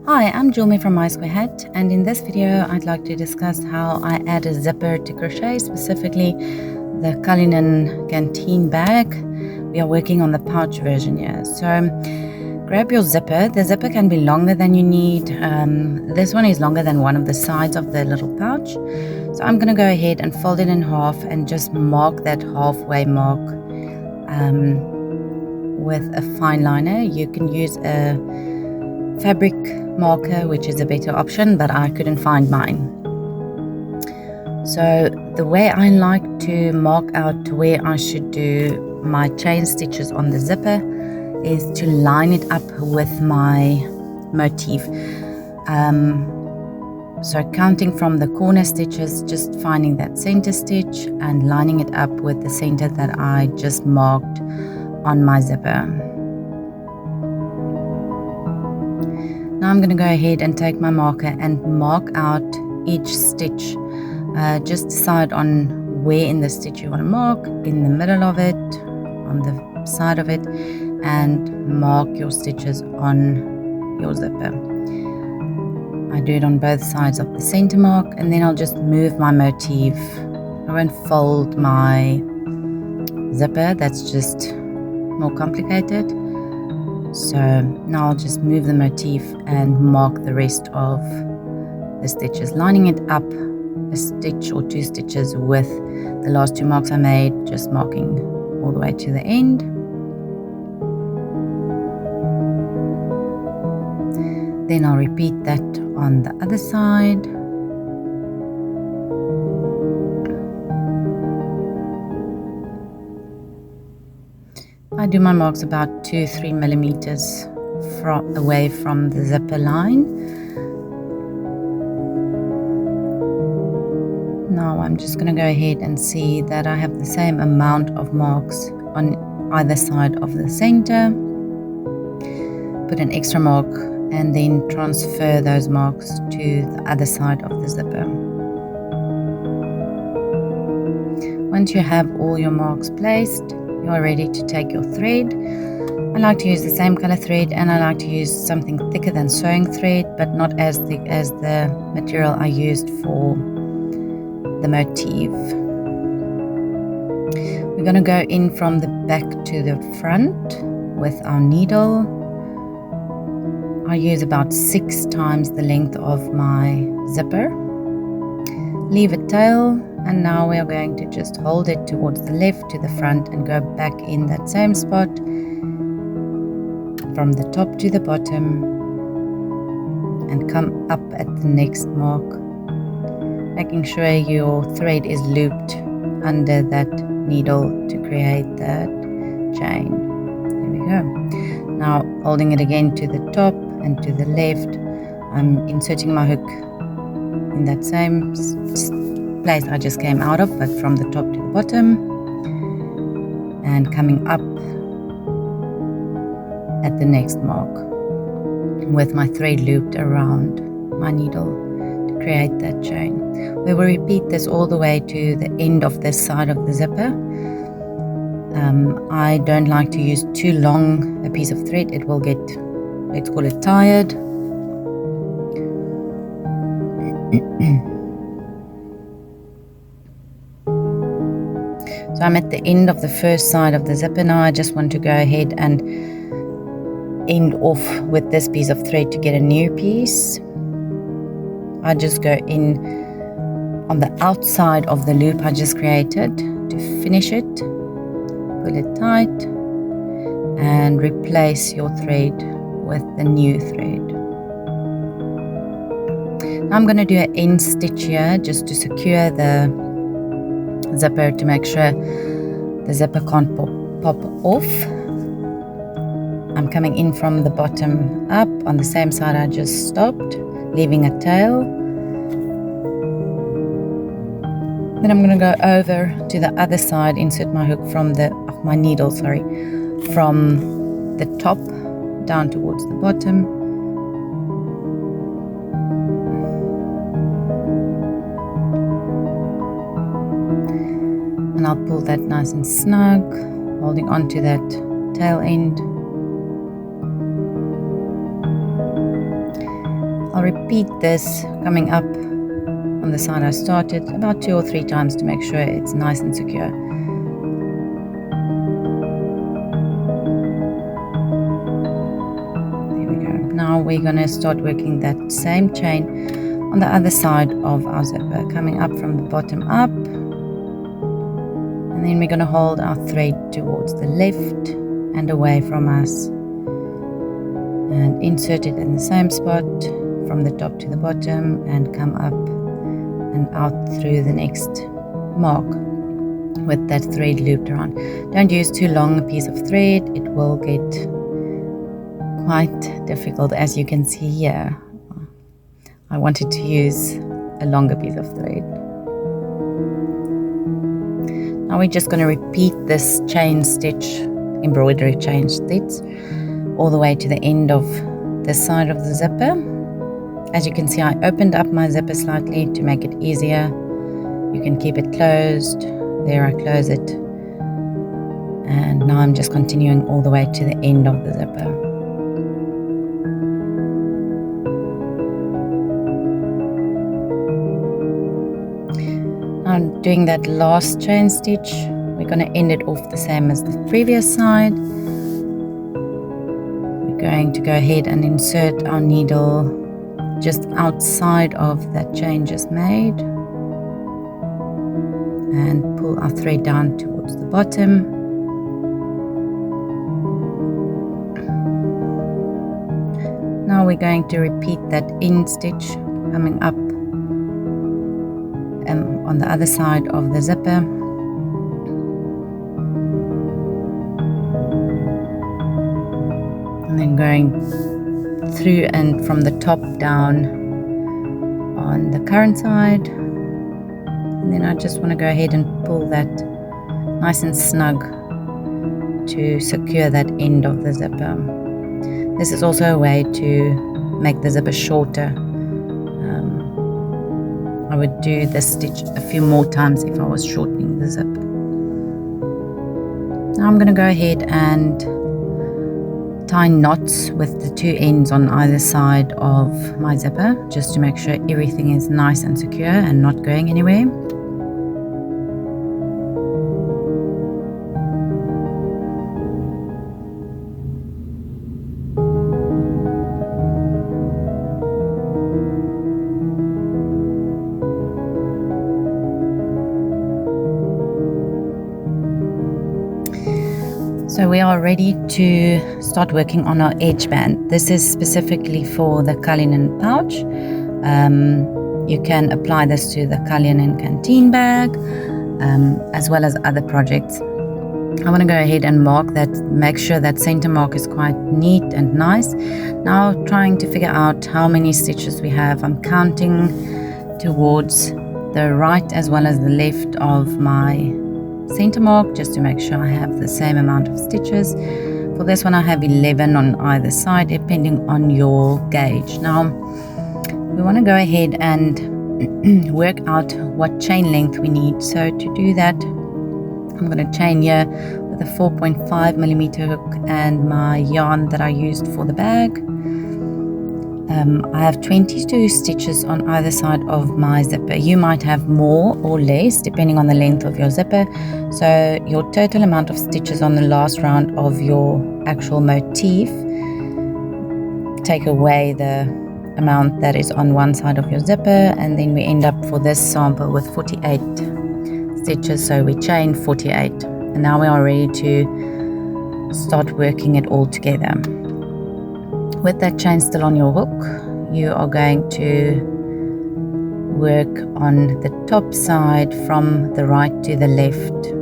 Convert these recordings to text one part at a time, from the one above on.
Hi, I'm Julme from My Square Hat, and in this video I'd like to discuss how I add a zipper to crochet, specifically the Cullinan Canteen Bag. We are working on the pouch version here. So grab your zipper. The zipper can be longer than you need. This one is longer than one of the sides of the little pouch. So I'm going to go ahead and fold it in half and just mark that halfway mark with a fine liner. You can use a fabric marker, which is a better option, but I couldn't find mine. So the way I like to mark out where I should do my chain stitches on the zipper is to line it up with my motif. So counting from the corner stitches, just finding that center stitch and lining it up with the center that I just marked on my zipper. Now I'm going to go ahead and take my marker and mark out each stitch. Just decide on where in the stitch you want to mark, in the middle of it, on the side of it, and mark your stitches on your zipper. I do it on both sides of the center mark, and then I'll just move my motif. I won't fold my zipper, that's just more complicated. So now I'll just move the motif and mark the rest of the stitches, lining it up a stitch or two stitches with the last two marks I made, just marking all the way to the end. Then I'll repeat that on the other side. I do my marks about 2-3 millimeters away from the zipper line. Now I'm just going to go ahead and see that I have the same amount of marks on either side of the center. Put an extra mark and then transfer those marks to the other side of the zipper. Once you have all your marks placed, you are ready to take your thread. I like to use the same color thread, and I like to use something thicker than sewing thread, but not as thick as the material I used for the motif. We're going to go in from the back to the front with our needle. I use about 6 times the length of my zipper. Leave a tail. And now we are going to just hold it towards the left to the front and go back in that same spot from the top to the bottom and come up at the next mark, making sure your thread is looped under that needle to create that chain. There we go. Now holding it again to the top and to the left, I'm inserting my hook in that same place I just came out of, but from the top to the bottom, and coming up at the next mark with my thread looped around my needle to create that chain. We will repeat this all the way to the end of this side of the zipper. I don't like to use too long a piece of thread. It will get, let's call it, tired. So I'm at the end of the first side of the zipper now. I just want to go ahead and end off with this piece of thread to get a new piece. I just go in on the outside of the loop I just created to finish it. Pull it tight and replace your thread with the new thread. Now I'm going to do an end stitch here just to secure the zipper, to make sure the zipper can't pop off. I'm coming in from the bottom up on the same side I just stopped, leaving a tail. Then I'm going to go over to the other side, insert my hook from my needle, from the top down towards the bottom. And I'll pull that nice and snug, holding on to that tail end. I'll repeat this coming up on the side I started about 2 or 3 times to make sure it's nice and secure. There we go. Now we're going to start working that same chain on the other side of our zipper, coming up from the bottom up, and then we're going to hold our thread towards the left and away from us and insert it in the same spot from the top to the bottom and come up and out through the next mark with that thread looped around. Don't use too long a piece of thread, it will get quite difficult, as you can see here. I wanted to use a longer piece of thread. Now we're just going to repeat this embroidery chain stitch all the way to the end of this side of the zipper. As you can see, I opened up my zipper slightly to make it easier. You can keep it closed. There, I close it. And now I'm just continuing all the way to the end of the zipper. Now doing that last chain stitch, we're going to end it off the same as the previous side. We're going to go ahead and insert our needle just outside of that chain just made and pull our thread down towards the bottom. Now we're going to repeat that end stitch coming up on the other side of the zipper. And then going through and from the top down on the current side. And then I just want to go ahead and pull that nice and snug to secure that end of the zipper. This is also a way to make the zipper shorter. I would do this stitch a few more times if I was shortening the zip. Now I'm going to go ahead and tie knots with the 2 ends on either side of my zipper, just to make sure everything is nice and secure and not going anywhere. So we are ready to start working on our edge band. This is specifically for the Cullinan pouch. You can apply this to the Cullinan Canteen Bag, as well as other projects. I want to go ahead and mark that, make sure that center mark is quite neat and nice. Now trying to figure out how many stitches we have. I'm counting towards the right as well as the left of my center mark, just to make sure I have the same amount of stitches. For this one I have 11 on either side, depending on your gauge. Now we want to go ahead and work out what chain length we need. So to do that, I'm going to chain here with a 4.5mm hook and my yarn that I used for the bag. I have 22 stitches on either side of my zipper. You might have more or less depending on the length of your zipper. So your total amount of stitches on the last round of your actual motif, take away the amount that is on one side of your zipper, and then we end up for this sample with 48 stitches. So we chain 48, and now we are ready to start working it all together. With that chain still on your hook, you are going to work on the top side from the right to the left.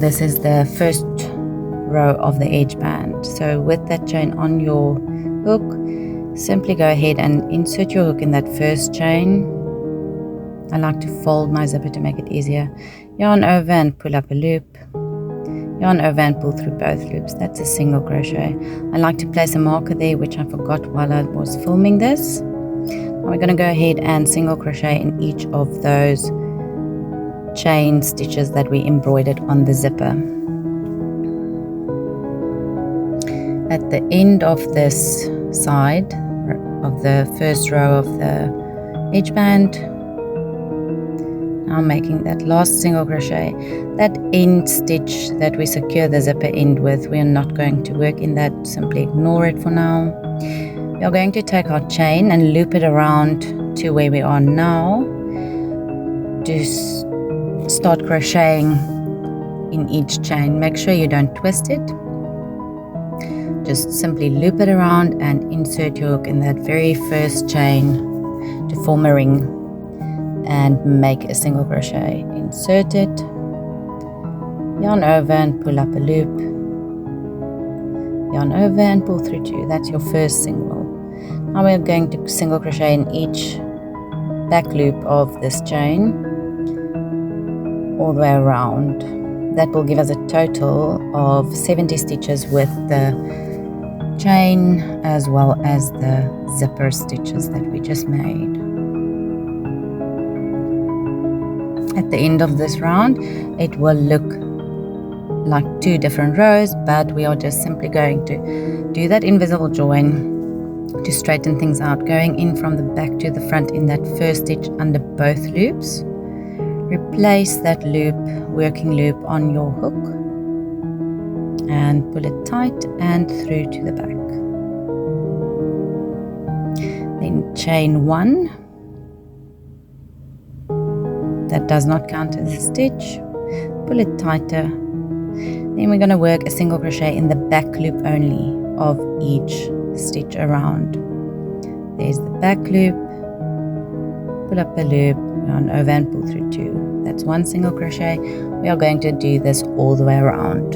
This is the first row of the edge band. So with that chain on your hook, simply go ahead and insert your hook in that first chain. I like to fold my zipper to make it easier. Yarn over and pull up a loop. Yarn over and pull through both loops. That's a single crochet. I like to place a marker there, which I forgot while I was filming this. Now we're going to go ahead and single crochet in each of those chain stitches that we embroidered on the zipper. At the end of this side, of the first row of the edge band. Now making that last single crochet. That end stitch that we secure the zipper end with, we are not going to work in that, simply ignore it for now. We are going to take our chain and loop it around to where we are now to start crocheting in each chain. Make sure you don't twist it. Just simply loop it around and insert your hook in that very first chain to form a ring and make a single crochet. Insert it, yarn over and pull up a loop, yarn over and pull through 2. That's your first single. Now we're going to single crochet in each back loop of this chain all the way around. That will give us a total of 70 stitches with the chain as well as the zipper stitches that we just made. At the end of this round, it will look like 2 different rows, but we are just simply going to do that invisible join to straighten things out, going in from the back to the front in that first stitch under both loops. Replace that loop, working loop, on your hook and pull it tight and through to the back. Then chain 1. That does not count as a stitch. Pull it tighter. Then we're going to work a single crochet in the back loop only of each stitch around. There's the back loop. Pull up a loop, yarn over and pull through 2. That's 1 single crochet. We are going to do this all the way around.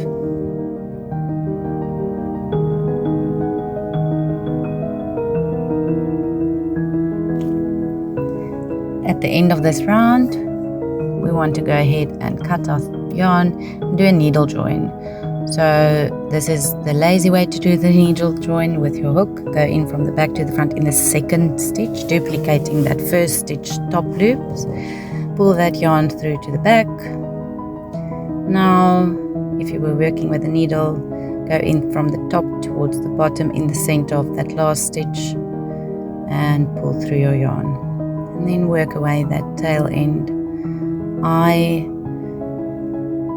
At the end of this round, we want to go ahead and cut off yarn and do a needle join. So this is the lazy way to do the needle join with your hook. Go in from the back to the front in the second stitch, duplicating that first stitch top loops. Pull that yarn through to the back. Now, if you were working with a needle, go in from the top towards the bottom in the center of that last stitch and pull through your yarn. And then work away that tail end. I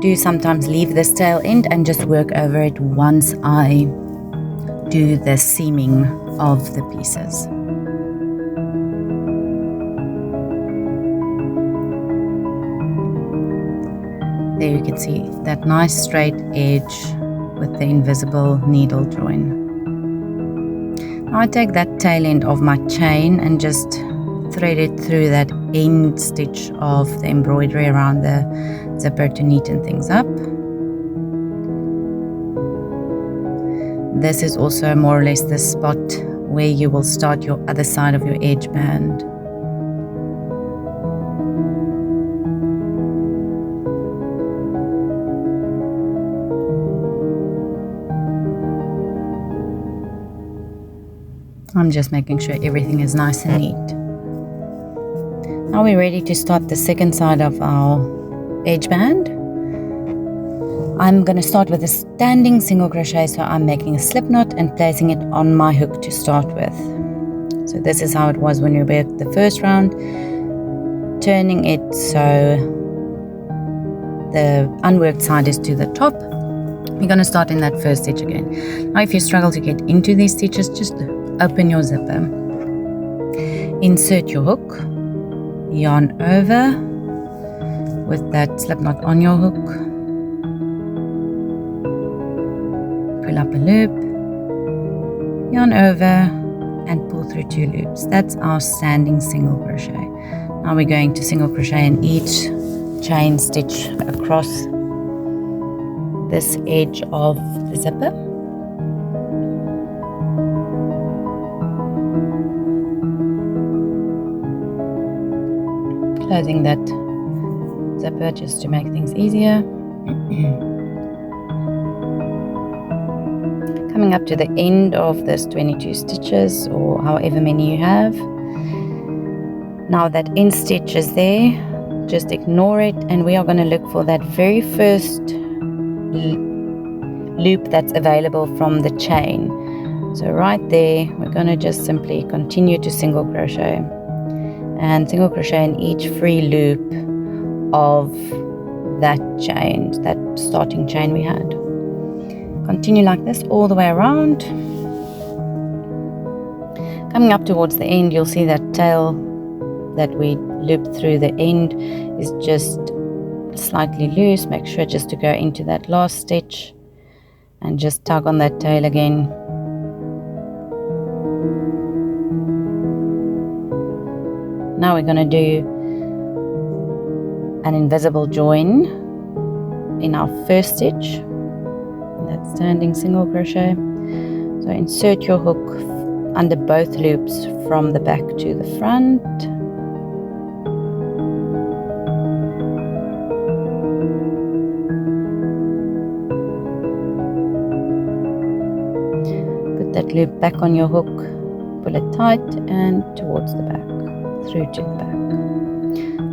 do sometimes leave this tail end and just work over it once I do the seaming of the pieces. There you can see that nice straight edge with the invisible needle join. Now I take that tail end of my chain and just thread it through that end stitch of the embroidery around the zipper to neaten things up. This is also more or less the spot where you will start your other side of your edge band. I'm just making sure everything is nice and neat. Now we're ready to start the second side of our edge band. I'm going to start with a standing single crochet, so I'm making a slip knot and placing it on my hook to start with. So this is how it was when we worked the first round, turning it so the unworked side is to the top. We're going to start in that first stitch again. Now if you struggle to get into these stitches, just open your zipper, insert your hook, yarn over with that slip knot on your hook, pull up a loop, yarn over and pull through 2 loops. That's our standing single crochet. Now we're going to single crochet in each chain stitch across this edge of the zipper. Closing that zipper just to make things easier. Coming up to the end of this 22 stitches, or however many you have. Now that end stitch is there, just ignore it, and we are going to look for that very first loop that's available from the chain. So right there, we're going to just simply continue to single crochet and single crochet in each free loop of that chain, that starting chain we had. Continue like this all the way around. Coming up towards the end, you'll see that tail that we looped through the end is just slightly loose. Make sure just to go into that last stitch and just tug on that tail again. Now we're going to do an invisible join in our first stitch, that standing single crochet. So insert your hook under both loops from the back to the front. Put that loop back on your hook, pull it tight and towards the back, through to the back.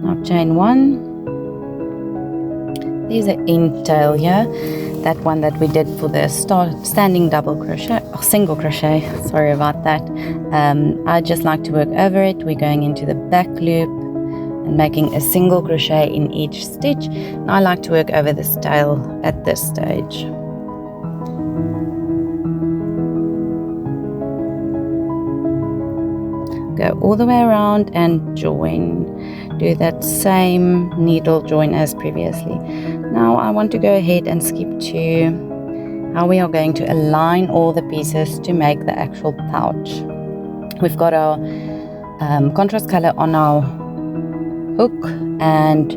Now chain 1. There's an end tail here, that one that we did for the standing double crochet, single crochet, sorry about that. I just like to work over it. We're going into the back loop and making a single crochet in each stitch. And I like to work over this tail at this stage. Go all the way around and join. Do that same needle join as previously. Now I want to go ahead and skip to how we are going to align all the pieces to make the actual pouch. We've got our contrast color on our hook, and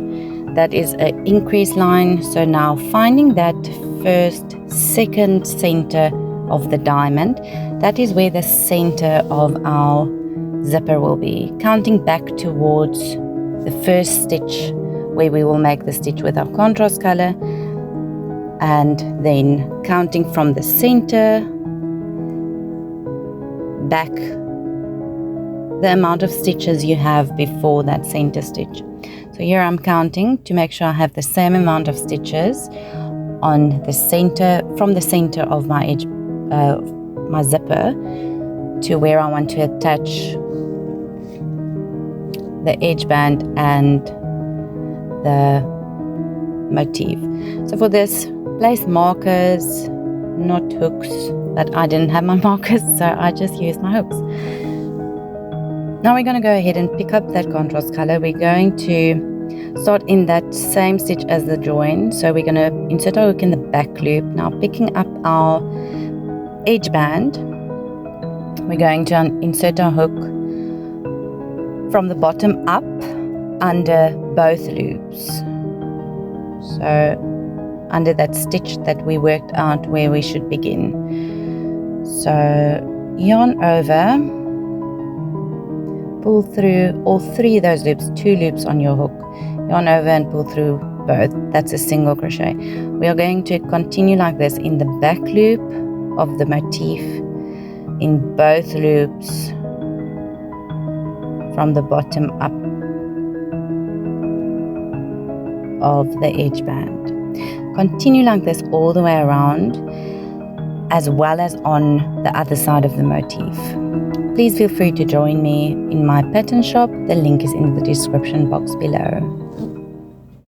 that is an increase line. So now finding that second center of the diamond, that is where the center of our zipper will be, counting back towards the first stitch where we will make the stitch with our contrast color, and then counting from the center back the amount of stitches you have before that center stitch. So here I'm counting to make sure I have the same amount of stitches on the center, from the center of my edge, my zipper, to where I want to attach the edge band and the motif. So for this, place markers, not hooks, but I didn't have my markers, so I just used my hooks. Now we're going to go ahead and pick up that contrast color. We're going to start in that same stitch as the join. So we're going to insert our hook in the back loop. Now picking up our edge band, we're going to insert our hook from the bottom up under both loops. So under that stitch that we worked out where we should begin. So yarn over, pull through all 3 of those loops, 2 loops on your hook, yarn over and pull through both. That's a single crochet. We are going to continue like this in the back loop of the motif, in both loops from the bottom up of the edge band. Continue like this all the way around, as well as on the other side of the motif. Please feel free to join me in my pattern shop. The link is in the description box below.